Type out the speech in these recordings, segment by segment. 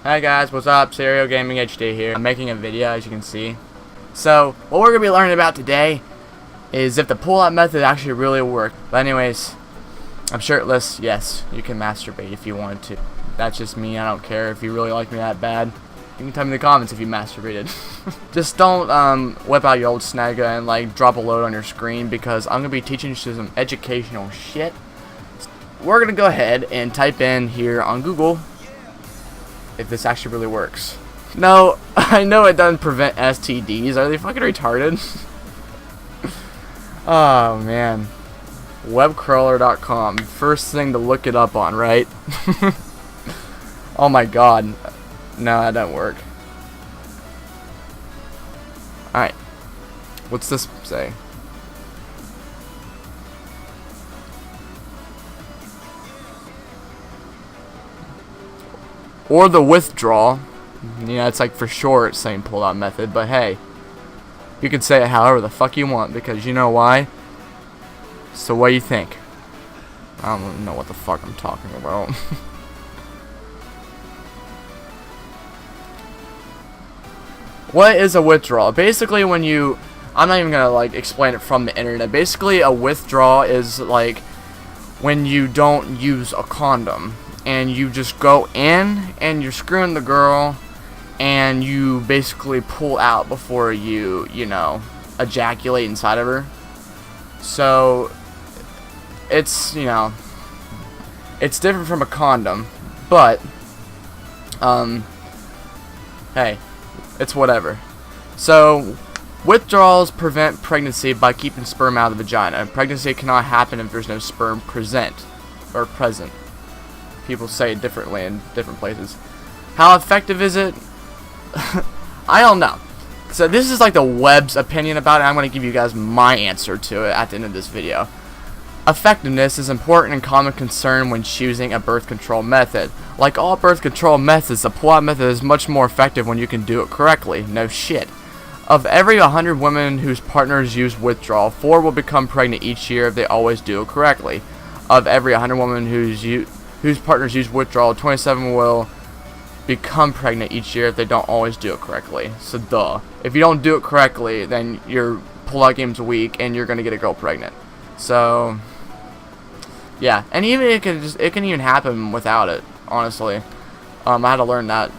Hi guys, what's up? Cereal Gaming HD here. I'm making a video, as you can see. So, what we're going to be learning about today is if the pull-out method actually really worked. But anyways, I'm shirtless. Yes, you can masturbate if you wanted to. That's just me. I don't care if you really like me that bad. You can tell me in the comments if you masturbated. Just don't whip out your old snagga and like drop a load on your screen, because I'm going to be teaching you some educational shit. We're going to go ahead and type in here on Google if this actually really works. No, I know it doesn't prevent STDs. Are they fucking retarded? Oh man. Webcrawler.com. First thing to look it up on, right? Oh my god. No, that doesn't work. Alright. What's this say? Or the withdrawal. Yeah, it's like for short saying pull-out method, but hey, you can say it however the fuck you want, because you know why? So what do you think? I don't even know what the fuck I'm talking about. What is a withdrawal? Basically, when you... I'm not even gonna like explain it from the internet. Basically, a withdrawal is like when you don't use a condom and you just go in and you're screwing the girl and you basically pull out before you know, ejaculate inside of her. So it's, you know, it's different from a condom, but hey, it's whatever. So withdrawals prevent pregnancy by keeping sperm out of the vagina. Pregnancy cannot happen if there's no sperm present. People say it differently in different places. How effective is it? I don't know. So this is like the web's opinion about it. I'm going to give you guys my answer to it at the end of this video. Effectiveness is important and common concern when choosing a birth control method. Like all birth control methods, the pull-out method is much more effective when you can do it correctly. No shit. Of every 100 women whose partners use withdrawal, 4 will become pregnant each year if they always do it correctly. Of every 100 women whose partners use withdrawal, 27 will become pregnant each year if they don't always do it correctly. So duh. If you don't do it correctly, then your pull-out game's weak and you're gonna get a girl pregnant. So yeah, and even it can even happen without it, honestly. I had to learn that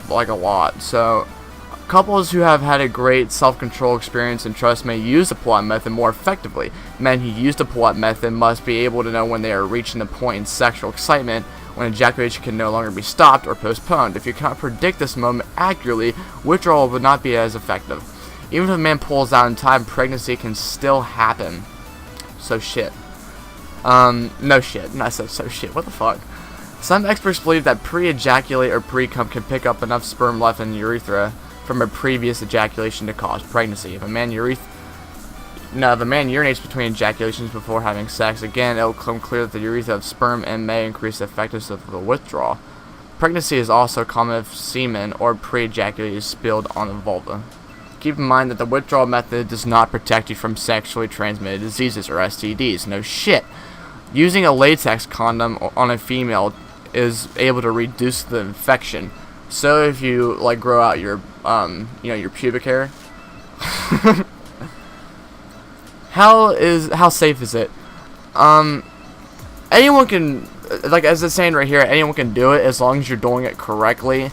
like a lot. So couples who have had a great self-control experience and trust may use the pull-out method more effectively. Men who use the pull-out method must be able to know when they are reaching the point in sexual excitement when ejaculation can no longer be stopped or postponed. If you cannot predict this moment accurately, withdrawal would not be as effective. Even if a man pulls out in time, pregnancy can still happen. So shit. No shit. I said so shit. What the fuck? Some experts believe that pre-ejaculate or pre-cum can pick up enough sperm left in the urethra from a previous ejaculation to cause pregnancy. If a man urinates between ejaculations before having sex, again, it will become clear that the urethra of sperm and may increase the effectiveness of the withdrawal. Pregnancy is also common if semen or pre-ejaculate is spilled on the vulva. Keep in mind that the withdrawal method does not protect you from sexually transmitted diseases or STDs. No shit. Using a latex condom on a female is able to reduce the infection. So if you like grow out your your pubic hair, how safe is it? Anyone can, like as it's saying right here, anyone can do it as long as you're doing it correctly.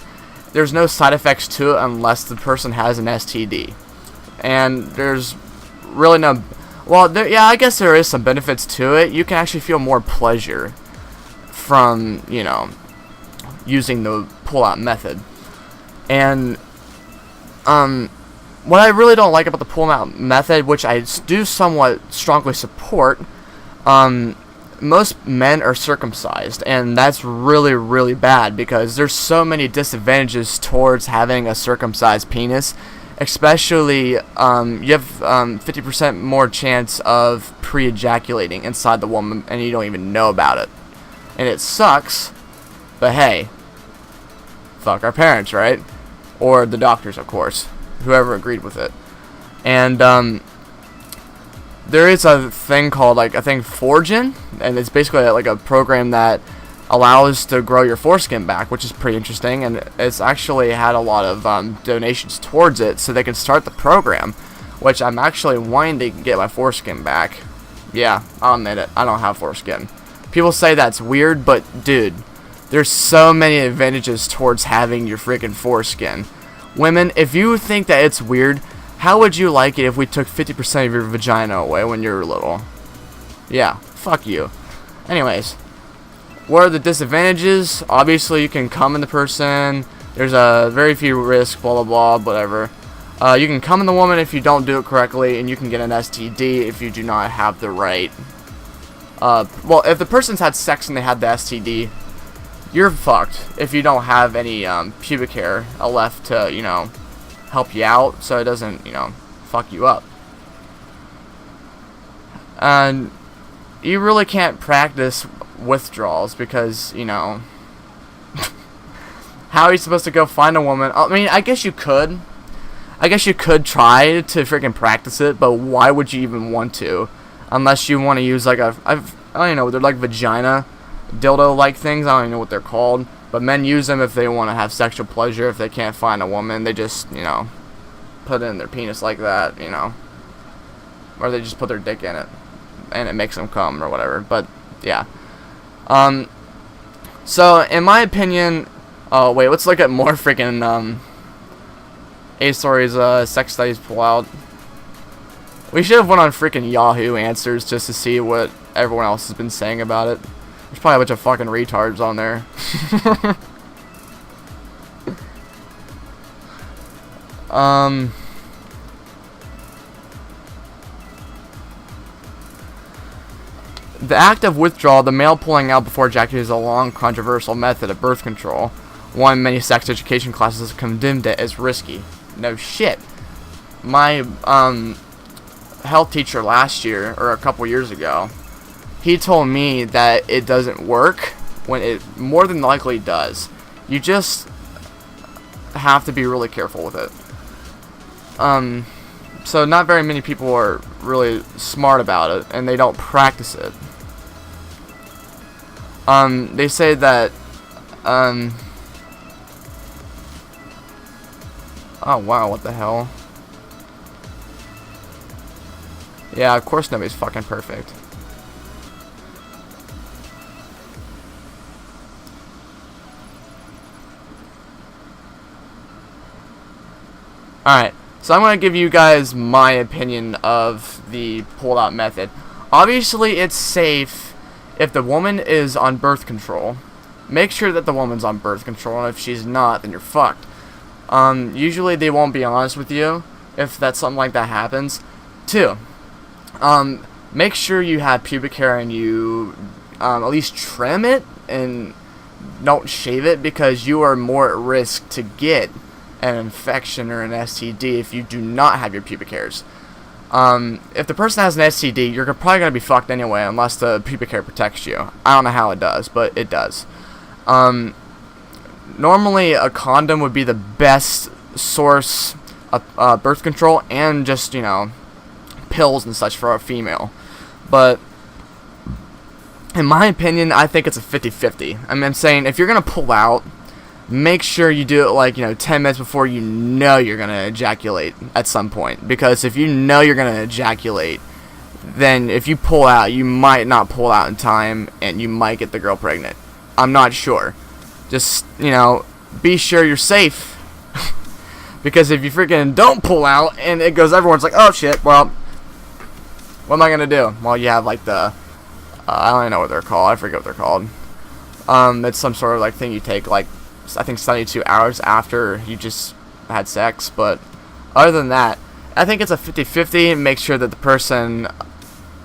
There's no side effects to it unless the person has an STD, and there's really no. Well, yeah, I guess there is some benefits to it. You can actually feel more pleasure from, you know, using the pull-out method. And what I really don't like about the pull-out method, which I do somewhat strongly support, most men are circumcised, and that's really, really bad because there's so many disadvantages towards having a circumcised penis. Especially, you have 50% more chance of pre-ejaculating inside the woman, and you don't even know about it. And it sucks, but hey, fuck our parents, right? Or the doctors, of course, whoever agreed with it. And there is a thing called, like, I think Forgin, and it's basically like a program that allows to grow your foreskin back, which is pretty interesting, and it's actually had a lot of donations towards it, so they can start the program, which I'm actually wanting to get my foreskin back. Yeah, I'll admit it, I don't have foreskin. People say that's weird, but dude, there's so many advantages towards having your freaking foreskin. Women, if you think that it's weird, how would you like it if we took 50% of your vagina away when you were little? Yeah, fuck you. Anyways, what are the disadvantages? Obviously, you can come in the person. There's a very few risks, blah, blah, blah, whatever. You can come in the woman if you don't do it correctly, and you can get an STD if you do not have the right. Well, if the person's had sex and they had the STD, you're fucked if you don't have any pubic hair left to, you know, help you out so it doesn't, you know, fuck you up. And you really can't practice withdrawals because, you know, how are you supposed to go find a woman? I mean, I guess you could. I guess you could try to freaking practice it, but why would you even want to? Unless you want to use like I don't even know, they're like vagina dildo-like things. I don't even know what they're called. But men use them if they want to have sexual pleasure. If they can't find a woman, they just, you know, put it in their penis like that, you know. Or they just put their dick in it, and it makes them come or whatever. But, yeah. So, in my opinion... Oh, wait, let's look at more freaking, A-Story's, sex studies Pullout. We should have went on freaking Yahoo Answers just to see what everyone else has been saying about it. There's probably a bunch of fucking retards on there. The act of withdrawal, the male pulling out before ejaculation, is a long, controversial method of birth control. One many sex education classes have condemned it as risky. No shit. My health teacher last year, or a couple years ago, he told me that it doesn't work when it more than likely does. You just have to be really careful with it. So not very many people are really smart about it, and they don't practice it. They say that, oh wow, what the hell? Yeah, of course nobody's fucking perfect. Alright, so I'm going to give you guys my opinion of the pull-out method. Obviously, it's safe if the woman is on birth control. Make sure that the woman's on birth control, and if she's not, then you're fucked. Usually they won't be honest with you if that's something like that happens. 2, make sure you have pubic hair and you at least trim it and don't shave it, because you are more at risk to get an infection or an STD if you do not have your pubic hairs. If the person has an STD, you're probably going to be fucked anyway, unless the pubic hair protects you. I don't know how it does, but it does. Normally a condom would be the best source of birth control, and just, you know, pills and such for a female. But in my opinion, I think it's a 50-50. I mean, I'm saying if you're going to pull out, make sure you do it like, you know, 10 minutes before you know you're going to ejaculate at some point. Because if you know you're going to ejaculate, then if you pull out, you might not pull out in time, and you might get the girl pregnant. I'm not sure. Just, you know, be sure you're safe. Because if you freaking don't pull out and it goes, everyone's like, oh shit, well, what am I going to do? Well, you have like the, I don't even know what they're called. I forget what they're called. It's some sort of like thing you take like, I think 72 hours after you just had sex. But other than that, I think it's a 50-50. Make sure that the person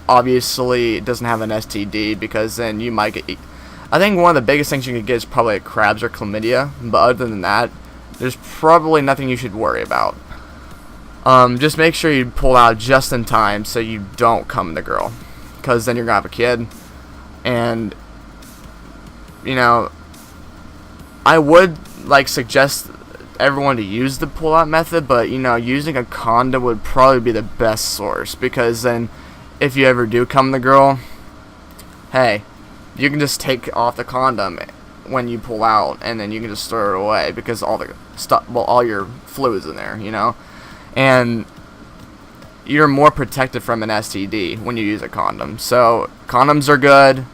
obviously doesn't have an STD, because then you might get, I think one of the biggest things you could get is probably crabs or chlamydia. But other than that, there's probably nothing you should worry about. Just make sure you pull out just in time so you don't come the girl, because then you're gonna have a kid. And, you know, I would like suggest everyone to use the pull-out method, but, you know, using a condom would probably be the best source, because then if you ever do come the girl, hey, you can just take off the condom when you pull out, and then you can just throw it away because all the stuff, well, all your fluids in there, you know, and you're more protected from an STD when you use a condom. So condoms are good,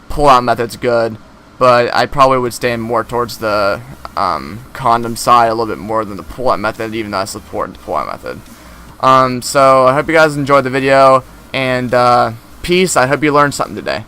pull-out method's good, but I probably would stand more towards the condom side a little bit more than the pull-out method, even though I support the pull-out method. So I hope you guys enjoyed the video, and peace. I hope you learned something today.